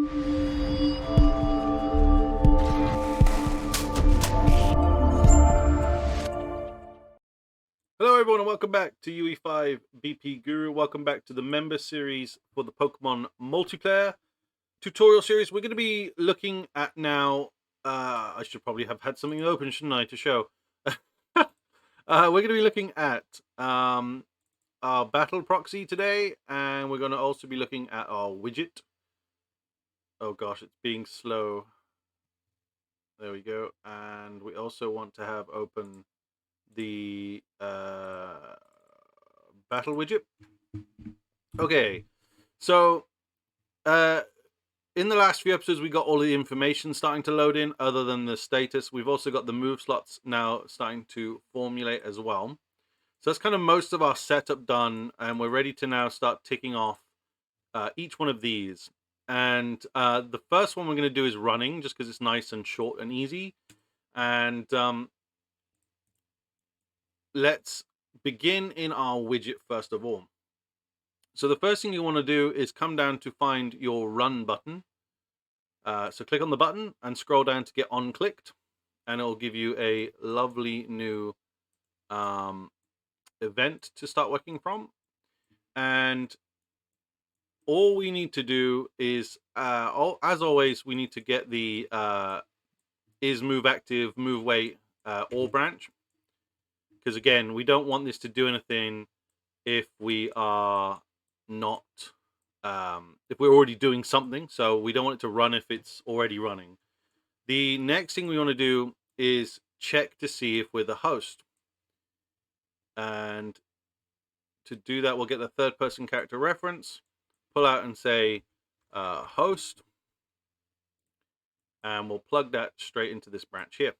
Hello everyone and welcome back to UE5 BP Guru. Welcome back to the member series for the Pokemon multiplayer tutorial series. We're going to be looking at now, I should probably have had something open, shouldn't I, to show. We're going to be looking at our battle proxy today, and we're going to also be looking at our widget. Oh gosh, it's being slow. There we go. And we also want to have open the battle widget. Okay, so in the last few episodes we got all the information starting to load in other than the status. We've also got the move slots now starting to formulate as well. So that's kind of most of our setup done, and we're ready to now start ticking off each one of these. And the first one we're going to do is running, just because it's nice and short and easy. And let's begin in our widget first of all. So the first thing you want to do is come down to find your run button. So click on the button and scroll down to get on clicked, and it'll give you a lovely new event to start working from. And all we need to do is, as always, we need to get the is move active, move wait, all branch. Because again, we don't want this to do anything if we are not, if we're already doing something. So we don't want it to run if it's already running. The next thing we want to do is check to see if we're the host. And to do that, we'll get the third person character reference, pull out and say host, and we'll plug that straight into this branch here.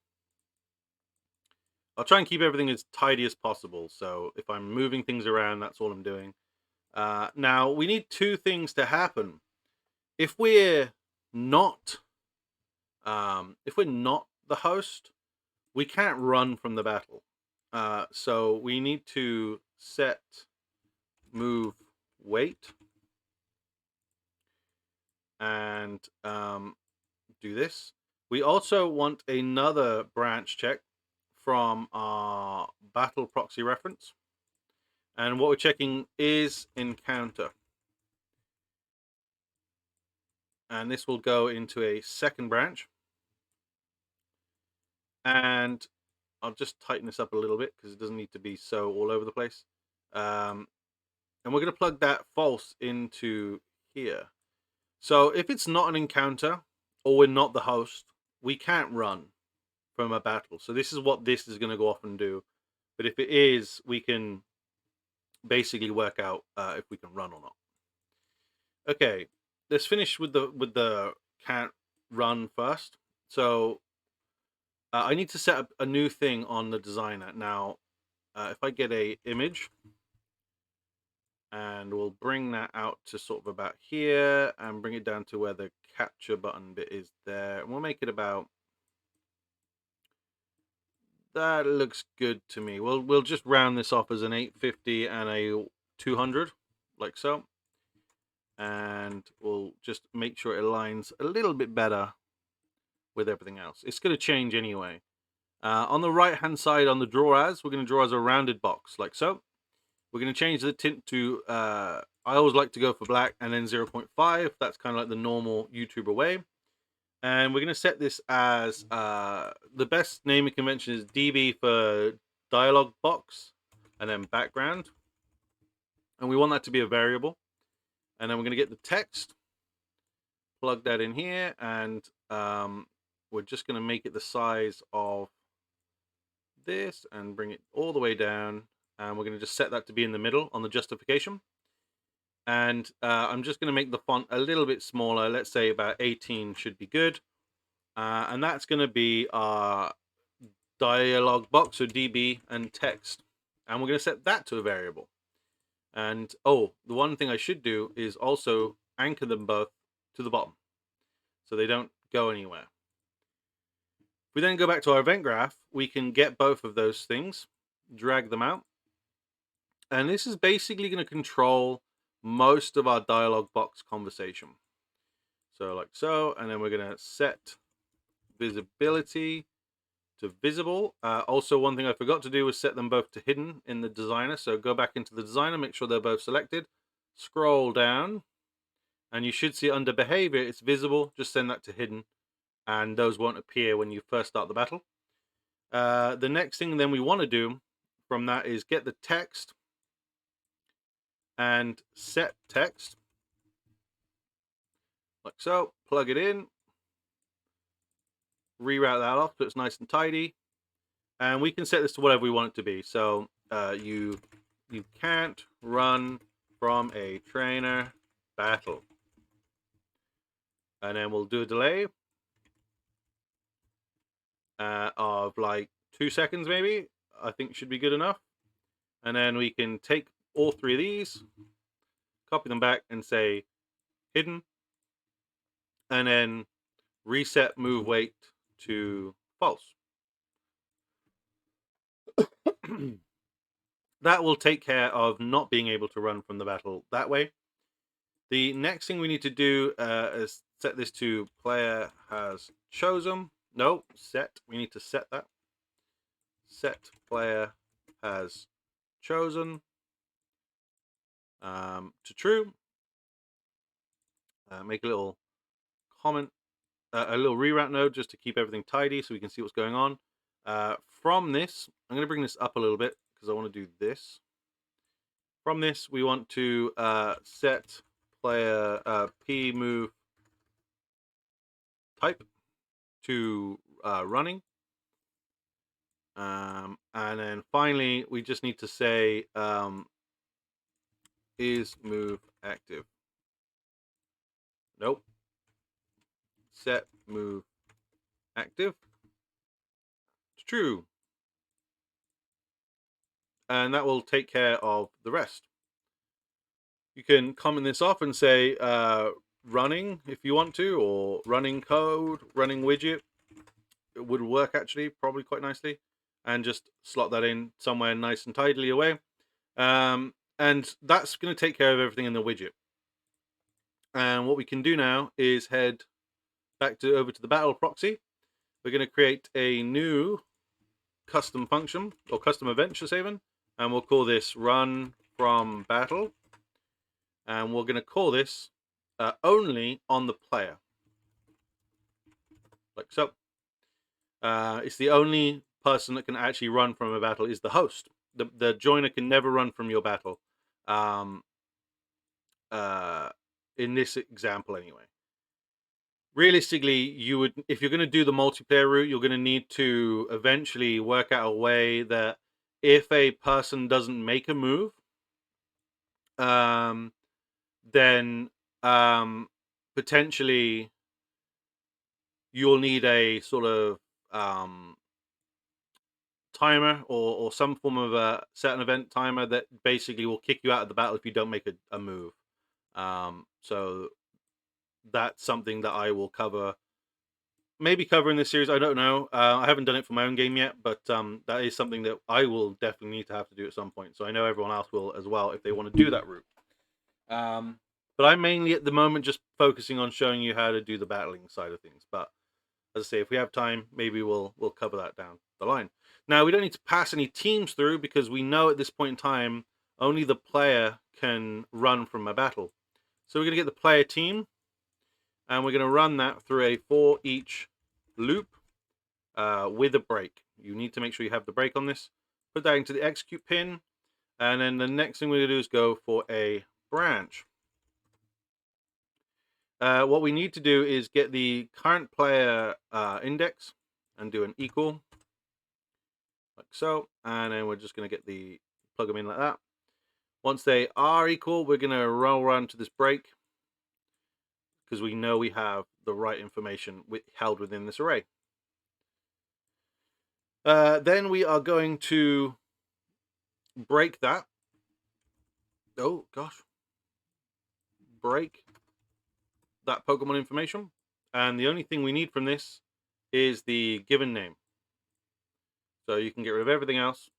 I'll try and keep everything as tidy as possible. So if I'm moving things around, that's all I'm doing. Now we need two things to happen. If we're not the host, we can't run from the battle. So we need to set move wait and do this. We also want another branch check from our battle proxy reference, and what we're checking is encounter, and this will go into a second branch. And I'll just tighten this up a little bit because it doesn't need to be so all over the place. And we're going to plug that false into here. So if it's not an encounter or we're not the host, we can't run from a battle. So this is what this is going to go off and do. But if it is, we can basically work out if we can run or not. Okay, let's finish with the can't run first. So I need to set up a new thing on the designer. Now, if I get a image, and we'll bring that out to sort of about here and bring it down to where the capture button bit is there. And we'll make it about, that looks good to me. We'll just round this off as an 850 and a 200, like so. And we'll just make sure it aligns a little bit better with everything else. It's going to change anyway. On the right hand side on the draw as, we're going to draw as a rounded box, like so. We're going to change the tint to, I always like to go for black and then 0.5. That's kind of like the normal YouTuber way. And we're going to set this as, the best naming convention is DB for dialog box and then background. And we want that to be a variable. And then we're going to get the text, plug that in here, and we're just going to make it the size of this and bring it all the way down. And we're going to just set that to be in the middle on the justification. And I'm just going to make the font a little bit smaller. Let's say about 18 should be good. And that's going to be our dialog box, so DB and text. And we're going to set that to a variable. And oh, the one thing I should do is also anchor them both to the bottom so they don't go anywhere. If we then go back to our event graph, we can get both of those things, drag them out. And this is basically going to control most of our dialog box conversation. So like so, and then we're going to set visibility to visible. Also, one thing I forgot to do was set them both to hidden in the designer. So go back into the designer, make sure they're both selected, scroll down, and you should see under behavior, it's visible. Just send that to hidden, and those won't appear when you first start the battle. The next thing then we want to do from that is get the text and set text, like so, plug it in, reroute that off so it's nice and tidy, and we can set this to whatever we want it to be. So you can't run from a trainer battle, and then we'll do a delay of like 2 seconds maybe. I think should be good enough. And then we can take all three of these, copy them back and say hidden, and then reset move weight to false. That will take care of not being able to run from the battle that way. The next thing we need to do is set this to player has chosen. No, set. We need to set that. Set player has chosen to true. Make a little comment, a little reroute node just to keep everything tidy so we can see what's going on. From this, I'm going to bring this up a little bit because I want to do this. From this, we want to set player p move type to running. And then finally, we just need to say is move active. Nope. Set move active to true. And that will take care of the rest. You can comment this off and say running if you want to, or running code, running widget. It would work actually, probably quite nicely. And just slot that in somewhere nice and tidily away. And that's going to take care of everything in the widget. And what we can do now is head back over to the battle proxy. We're going to create a new custom function, or custom event, should I say even, and we'll call this run from battle. And we're going to call this only on the player, like so. It's the only person that can actually run from a battle is the host. The joiner can never run from your battle. In this example anyway. Realistically, you would, if you're going to do the multiplayer route, you're going to need to eventually work out a way that if a person doesn't make a move, then potentially you'll need a sort of timer or some form of a certain event timer that basically will kick you out of the battle if you don't make a move. So that's something that I will maybe cover in this series. I don't know. I haven't done it for my own game yet, but that is something that I will definitely need to have to do at some point. So I know everyone else will as well if they want to do that route. But I'm mainly at the moment just focusing on showing you how to do the battling side of things. But as I say, if we have time, maybe we'll cover that down the line. Now, we don't need to pass any teams through because we know at this point in time only the player can run from a battle. So we're going to get the player team, and we're going to run that through a for each loop with a break. You need to make sure you have the break on this. Put that into the execute pin, and then the next thing we're going to do is go for a branch. What we need to do is get the current player index and do an equal, like so, and then we're just going to get plug them in like that. Once they are equal, we're going to run to this break because we know we have the right information held within this array. Then we are going to break that. Oh gosh, break that Pokemon information, and the only thing we need from this is the given name. So you can get rid of everything else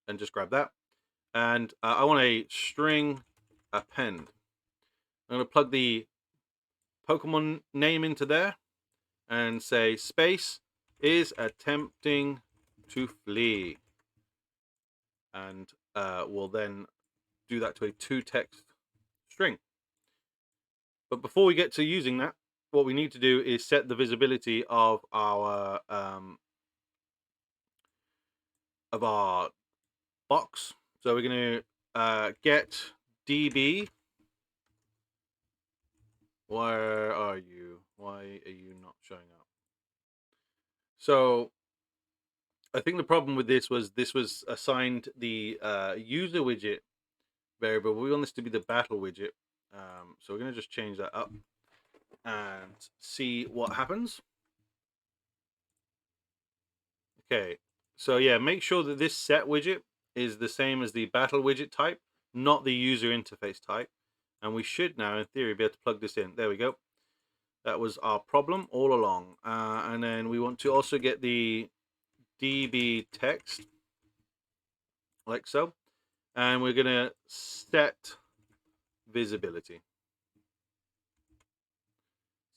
and just grab that. And I want a string append. I'm going to plug the Pokemon name into there and say space is attempting to flee. And we'll then do that to a 2-text string. But before we get to using that, what we need to do is set the visibility of our box. So we're going to get db. Where are you? Why are you not showing up? So I think the problem with this was assigned the user widget variable. We want this to be the battle widget. So we're going to just change that up and see what happens. Okay, so yeah, make sure that this set widget is the same as the battle widget type, not the user interface type. And we should now, in theory, be able to plug this in. There we go. That was our problem all along. And then we want to also get the db text, like so. And we're going to set visibility.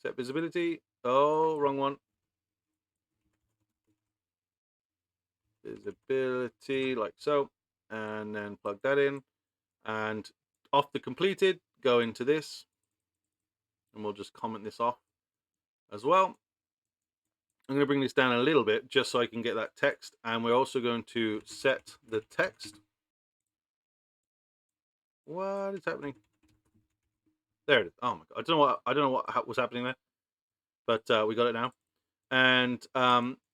Set visibility. Oh, wrong one. Visibility, like so. And then plug that in. And off the completed, go into this. And we'll just comment this off as well. I'm going to bring this down a little bit just so I can get that text. And we're also going to set the text. What is happening? There it is. Oh my god! I don't know what was happening there, but we got it now. And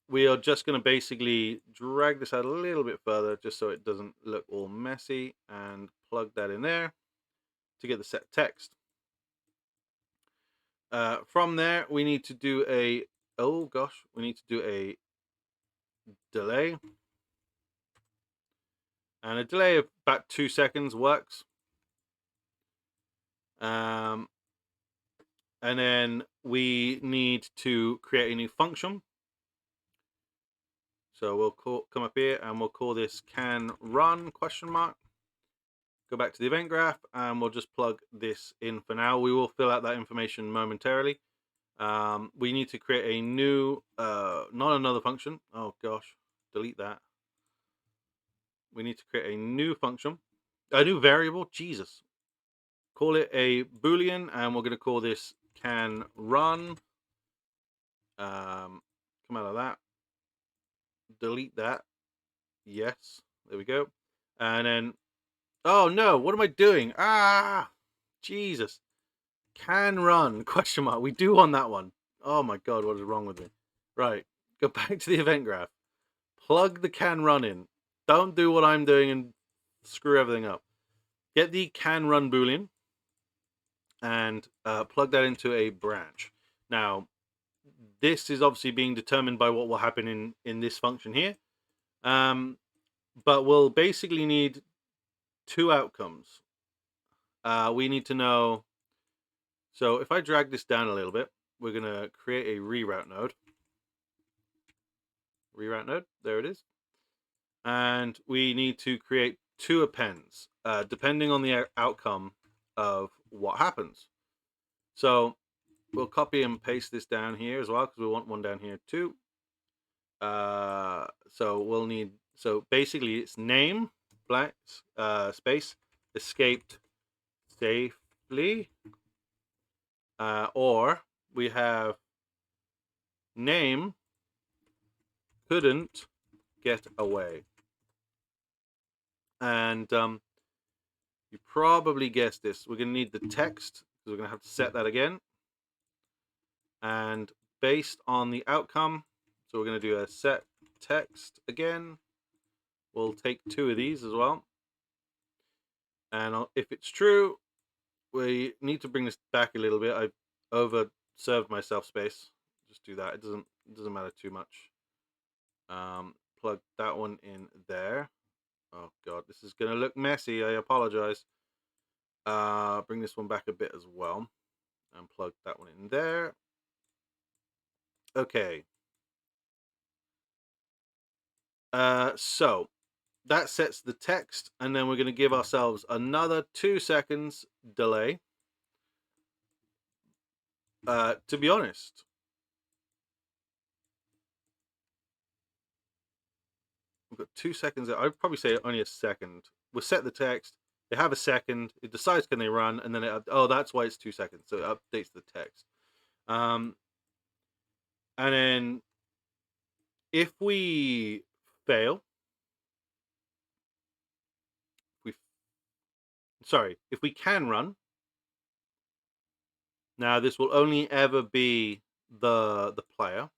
we are just going to basically drag this out a little bit further just so it doesn't look all messy, and plug that in there to get the set text. From there, we need to do a delay. And a delay of about 2 seconds works. And then we need to create a new function. So we'll come up here and we'll call this can run ? Go back to the event graph and we'll just plug this in for now. We will fill out that information momentarily. We need to create a new, not another function. Oh gosh, delete that. We need to create a new function, a new variable. Jesus. Call it a Boolean, and we're going to call this can run. Come out of that. Delete that. Yes. There we go. And then, oh no, what am I doing? Jesus. Can run ? We do want that one. Oh my god, what is wrong with me? Right. Go back to the event graph. Plug the can run in. Don't do what I'm doing and screw everything up. Get the can run Boolean and plug that into a branch. Now, this is obviously being determined by what will happen in this function here. But we'll basically need 2 outcomes. We need to know. So if I drag this down a little bit, we're going to create a reroute node. Reroute node, there it is. And we need to create 2 appends, depending on the outcome of what happens. So we'll copy and paste this down here as well, because we want one down here too. So we'll need, so basically it's name, blank, space, escaped safely, or we have name couldn't get away. And you probably guessed this. We're going to need the text, because we're going to have to set that again. And based on the outcome, so we're going to do a set text again. We'll take 2 of these as well. And if it's true, we need to bring this back a little bit. I've overserved myself space. Just do that. It doesn't matter too much. Plug that one in there. Oh god, this is gonna look messy. I apologize. Bring this one back a bit as well, and plug that one in there. Okay. So that sets the text, and then we're going to give ourselves another 2 seconds delay. To be honest, we've got 2 seconds. I'd probably say only a second. We'll set the text. They have a second. It decides can they run, and then oh, that's why it's 2 seconds. So it updates the text. And then if we fail, we if we can run. Now this will only ever be the player.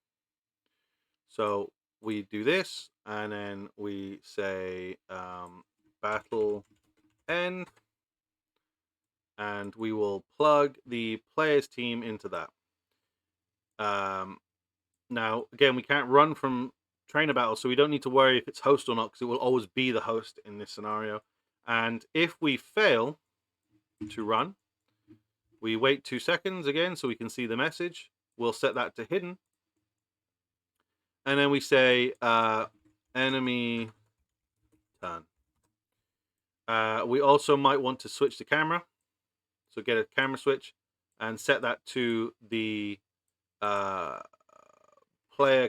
So we do this, and then we say battle end, and we will plug the player's team into that. Now, again, we can't run from trainer battle, so we don't need to worry if it's host or not, because it will always be the host in this scenario. And if we fail to run, we wait 2 seconds again so we can see the message. We'll set that to hidden. And then we say enemy turn. We also might want to switch the camera. So get a camera switch and set that to the player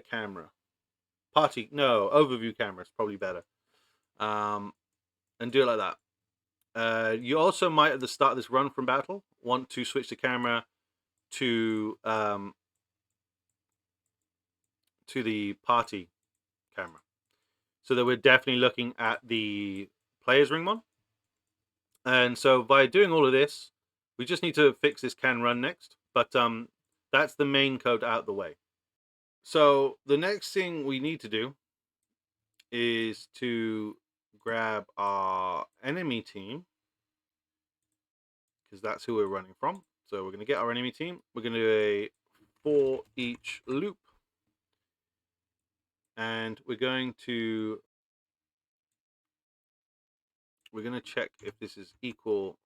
camera. Overview camera is probably better. And do it like that. You also might at the start of this run from battle want to switch the camera to the party camera, so that we're definitely looking at the player's ringmon. And so by doing all of this, we just need to fix this can run next, but that's the main code out the way. So the next thing we need to do is to grab our enemy team, because that's who we're running from. So we're going to get our enemy team. We're going to do a for each loop, and we're going to check if this is equal.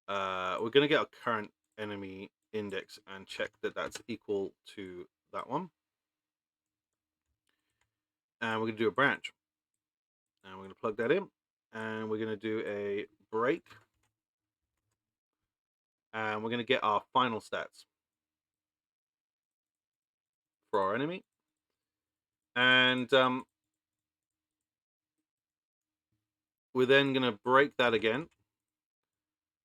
We're going to get our current enemy index and check that that's equal to that one. And we're going to do a branch. And we're going to plug that in. And we're going to do a break. And we're going to get our final stats for our enemy. And we're then going to break that again.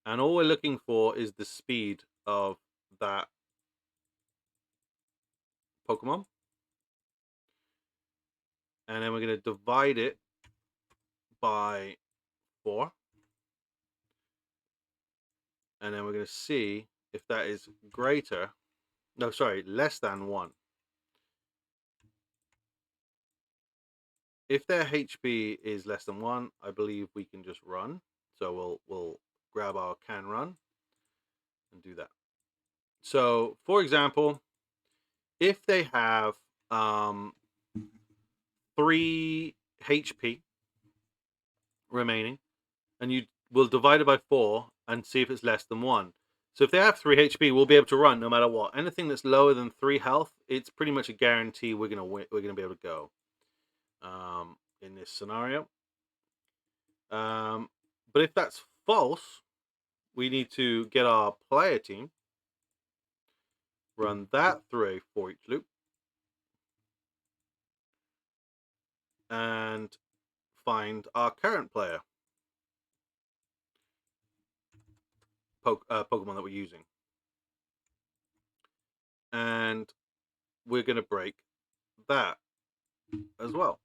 And all we're looking for is the speed of that Pokemon. And then we're going to divide it by 4. And then we're going to see if that is less than 1. If their HP is less than 1, I believe we can just run. So we'll grab our can run and do that. So, for example, if they have 3 HP remaining, and you will divide it by 4 and see if it's less than 1. So if they have 3 HP, we'll be able to run no matter what. Anything that's lower than 3 health, it's pretty much a guarantee we're gonna win, we're gonna be able to go in this scenario. But if that's false, we need to get our player team, run that through a for each loop, and find our current player Pokemon that we're using. And we're going to break that as well.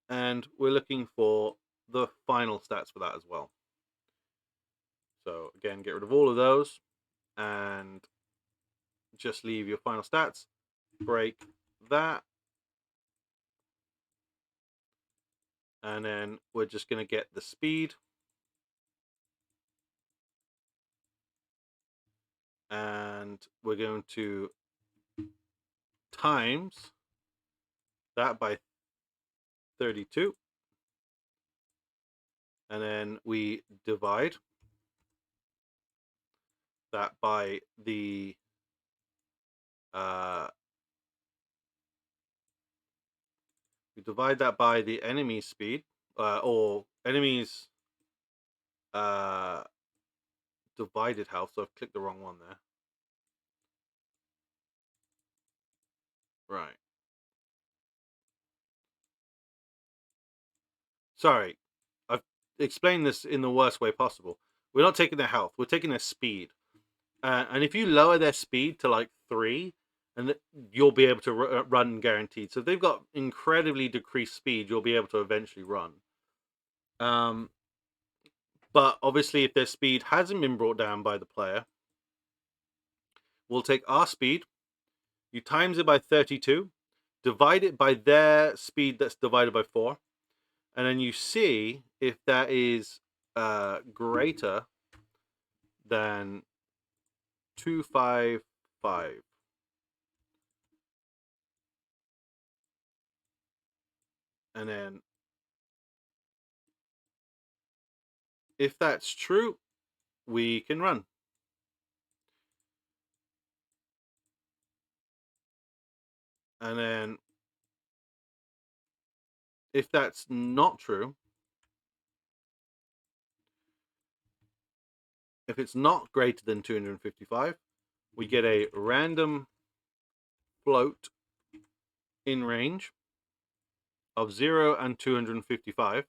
And we're looking for the final stats for that as well. So again, get rid of all of those and just leave your final stats. Break that. And then we're just going to get the speed. And we're going to times that by 32. And then we divide that by the enemy speed, or enemy's divided health, so I've clicked the wrong one there. Right. Sorry, I've explained this in the worst way possible. We're not taking their health, we're taking their speed. And if you lower their speed to like 3, and you'll be able to run guaranteed. So if they've got incredibly decreased speed, you'll be able to eventually run. But obviously, if their speed hasn't been brought down by the player, we'll take our speed, you times it by 32, divide it by their speed that's divided by 4, and then you see if that is greater than 255. And then if that's true, we can run. And then if that's not true, if it's not greater than 255, we get a random float in range of 0 and 255.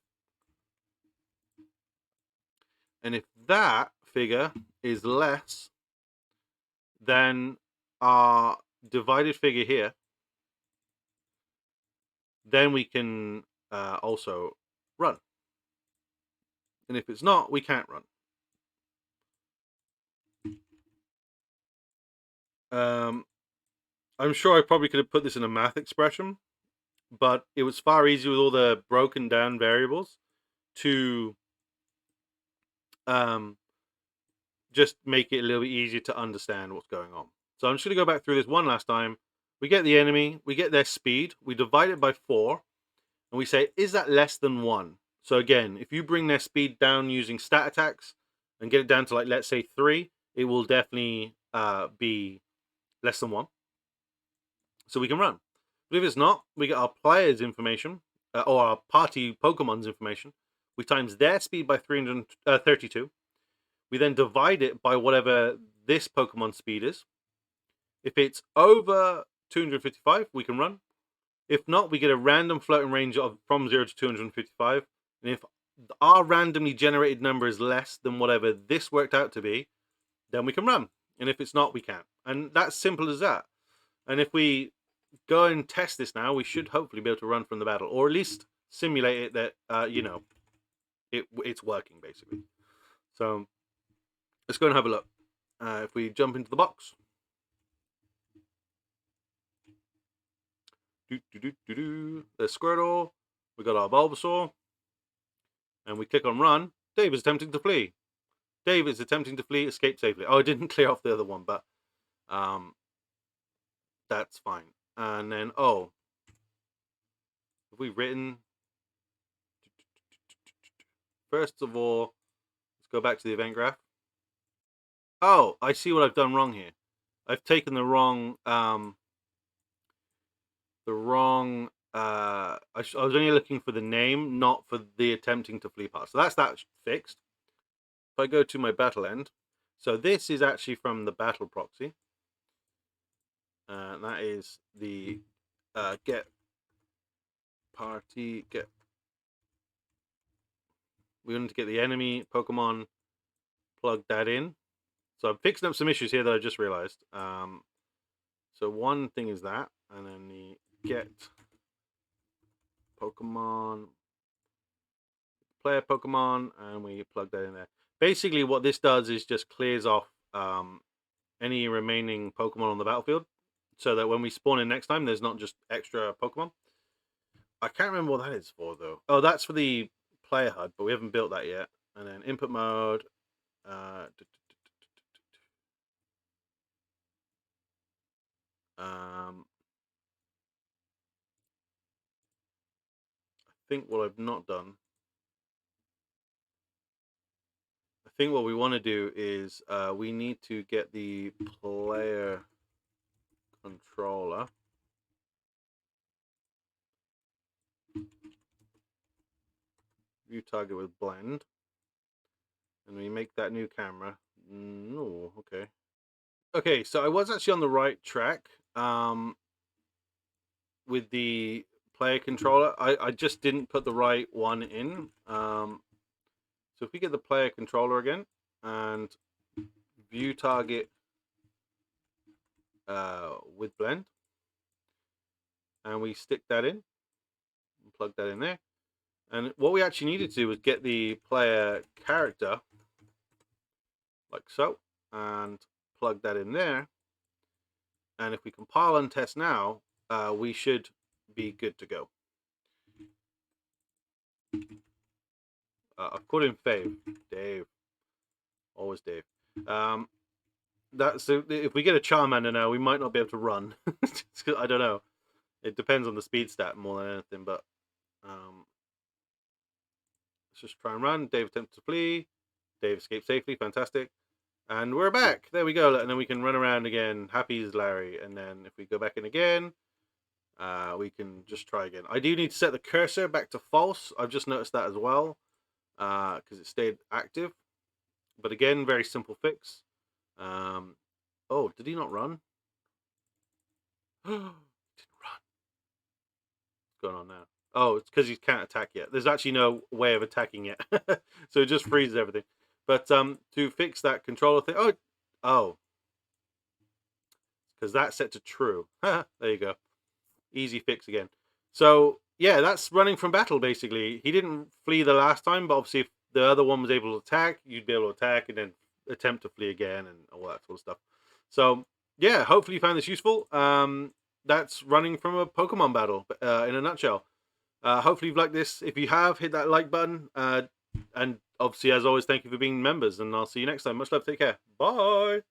And if that figure is less than our divided figure here, then we can also run. And if it's not, we can't run. I'm sure I probably could have put this in a math expression, but it was far easier with all the broken down variables to just make it a little bit easier to understand what's going on. So I'm just going to go back through this one last time. We get the enemy, we get their speed, we divide it by 4, and we say, is that less than 1? So again, if you bring their speed down using stat attacks and get it down to, like, let's say 3, it will definitely be less than 1. So we can run. But if it's not, we get our player's information, or our party Pokemon's information. We times their speed by 332. We then divide it by whatever this Pokemon speed is. If it's over 255, we can run. If not, we get a random floating range of from 0 to 255. And if our randomly generated number is less than whatever this worked out to be, then we can run. And if it's not, we can't. And that's simple as that. And if we go and test this now, we should hopefully be able to run from the battle, or at least simulate it that it's working basically. So let's go and have a look. If we jump into the box, there's Squirtle, we got our Bulbasaur, and we click on run. Dave is attempting to flee. Dave is attempting to flee, escape safely. Oh, I didn't clear off the other one, but that's fine. And then, have we written? First of all, let's go back to the event graph. Oh, I see what I've done wrong here. I've taken the wrong I was only looking for the name, not for the attempting to flee part. So that's that fixed. If I go to my battle end, so this is actually from the battle proxy. That is the get. We want to get the enemy Pokemon, plug that in. So I'm fixing up some issues here that I just realized. So one thing is that, and then the get Pokemon, player Pokemon, and we plug that in there. Basically, what this does is just clears off any remaining Pokemon on the battlefield, so that when we spawn in next time, there's not just extra Pokemon. I can't remember what that is for, though. Oh, that's for the player HUD, but we haven't built that yet. And then input mode. I think what I've not done. I think what we want to do is we need to get the player controller. View target with blend. And we make that new camera No, okay. Okay, so I was actually on the right track with the player controller. I just didn't put the right one in. So if we get the player controller again and view target with blend, and we stick that in and plug that in there. And what we actually needed to do was get the player character like so and plug that in there. And if we compile and test now, we should be good to go. I've called him Fave. Dave. Always Dave. So if we get a Charmander now, we might not be able to run. I don't know. It depends on the speed stat more than anything, but let's just try and run. Dave attempts to flee. Dave escapes safely. Fantastic. And we're back. There we go. And then we can run around again. Happy as Larry. And then if we go back in again, we can just try again. I do need to set the cursor back to false. I've just noticed that as well because it stayed active. But again, very simple fix. Oh, did he not run? He didn't run. What's going on now? Oh, it's because he can't attack yet. There's actually no way of attacking yet. So it just freezes everything. But to fix that controller thing... Oh. Because that's set to true. There you go. Easy fix again. So, yeah, that's running from battle, basically. He didn't flee the last time, but obviously if the other one was able to attack, you'd be able to attack and then attempt to flee again and all that sort of stuff. So, yeah, hopefully you found this useful. That's running from a Pokemon battle in a nutshell. Hopefully you've liked this. If you have, hit that like button. And obviously, as always, thank you for being members. And I'll see you next time. Much love. Take care. Bye.